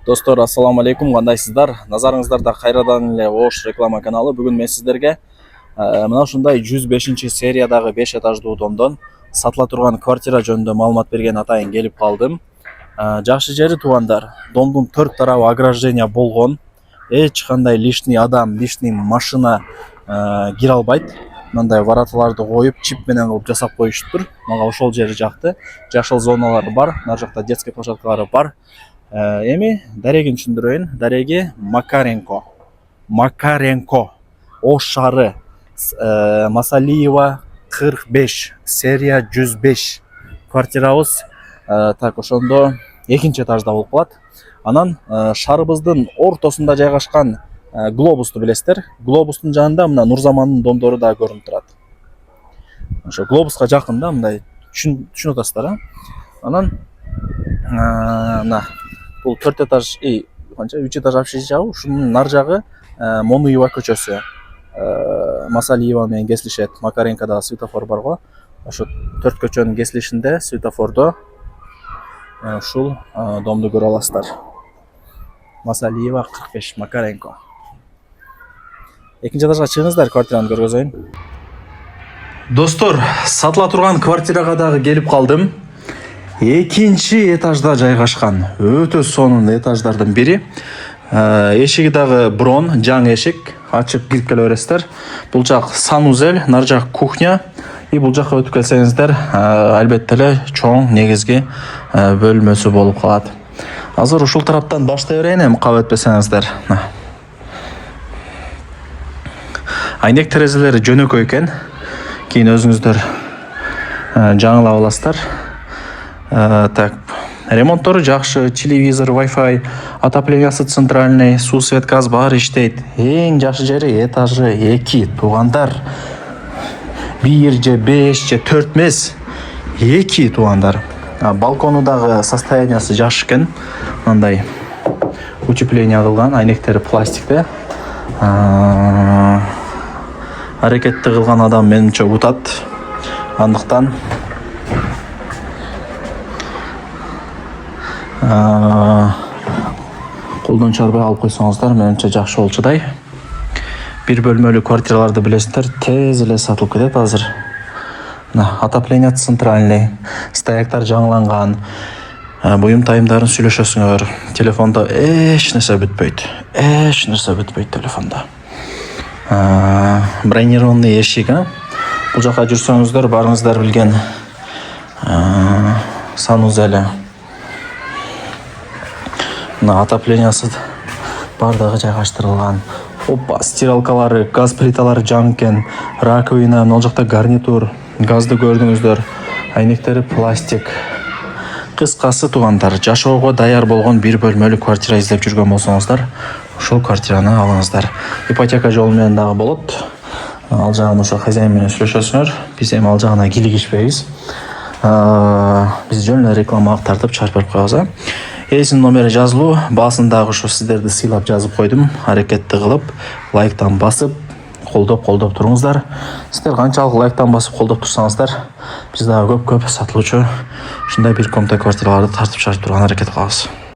Достор, ассаламу алейкум, кандайсыздар? Назарыңыздарда кайрадан эле Ош реклама каналы. Бүгүн мен сиздерге мына ушундай 105 сериядагы 5 этаждуу домдон сатыла турган квартира жөнүндө маалымат берген атайын келип калдым. Жакшы жери туугандар, домдун төрт тарабы ограждение болгон. Эч кандай лишний адам, лишний машина кире албайт. Мындай вороталарды коюп, чип менен кылып жасап коюшуптур. Мага ошол жери жакты. Жашыл зоналары бар, нар жакта детский площадкалары бар. Эми дарегин түшүндүрөйүн. Дареги Макаренко. Ош шаары. Масалиева 45, серия 105. Квартирабыз так ошондо экинчи этажда болуп калат. Анан шаарыбыздын ортосунда жайгашкан глобусту билесиздер. Глобустун жанында мына Нурзамандын домдору да көрүнүп турат. Ошо глобуска жакын да, мындай түшүнүп атасыздар, Анан мына бул 4 этаж, канча 3 этаж общежитие, ушунун нар жагы Монуева көчөсү. Масалиева менен кесилишет. Макаренкодагы светофор бар го. Ошо 4 көчөнүн кесилишинде светофордо ушул домду көрө аласыздар. Масалиева 45, Макаренко. Экинчи этажга чыгыңыздар, квартираны көргөзөйүн. Достор, сатыла турган квартирага дагы келип калдым. Экинчи этажда жайгашкан, өтө сонун этаждардын бири. Эшиги дагы брон, жаңы эшик, ачып кирип келе бересиздер. Бул жак санузел, нар жак кухня. Бул жакка өтүп келсеңиздер, албетте эле чоң негизги бөлмөсү болуп калат. Азыр ушул тараптан баштай берейин, эми кабыл этпесеңиздер. Айнек терезелери жөнөкөй экен. Кийин өзүңүздөр жаңылап аласыздар. Так, ремонттору жакшы, телевизор, Wi-Fi, отоплениясы центральный, суу, свет, газ бар иштейт. Эң жакшы жери этажы 2, туугандар. 1 же 5 же 4 эмес, 2 туугандар. Балкону дагы состояниясы жакшы экен. Мындай утепление кылган, айнектери пластикте. Аракетти кылган адам менимче утат. Андыктан колдон чарбай алып койсоңуздар, менимче жакшы болчудай. Бир бөлмөлүү квартираларды билесиздер, тез эле сатылып кетет азыр. Отопление центральный, стояктар жаңыланган. Буюм тайымдарын сүйлөшөсүңөр. Телефондо эч нерсе бүтпөйт. Телефондо. Бронированный эшик, Бул жака жүрсөңүздөр, барыңыздар билген санузеле. Отоплениясы бардагы жайгаштырылган. Стиралкалары, газ плиталары жаңы экен. Раковина, ал жакта гарнитур, газды көрдүңүздөр. Айнектери пластик. Кыскасы туугандар, жашоого даяр болгон бир бөлмөлүү квартира издеп жүргөн болсоңуздар, ушул квартираны алыңыздар. Ипотека жолу менен дагы болот. Ал жагын ошо хозяин менен сүйлөшөсүңөр. Биз эми ал жагына кийлигишпейбиз. Биз жөн эле рекламага тартып чыгарып берип коебуз. Элесинин номери жазылуу, баасын дагы ошо сиздерди сыйлап жазып койдум. Аракетти кылып, лайктан басып, колдоп туруңуздар. Сиздер канчалык лайктан басып колдоп турсаңыздар, биз дагы көп сатылуучу ушундай бир комната квартираларды тартып чыгарып турган аракет кылабыз.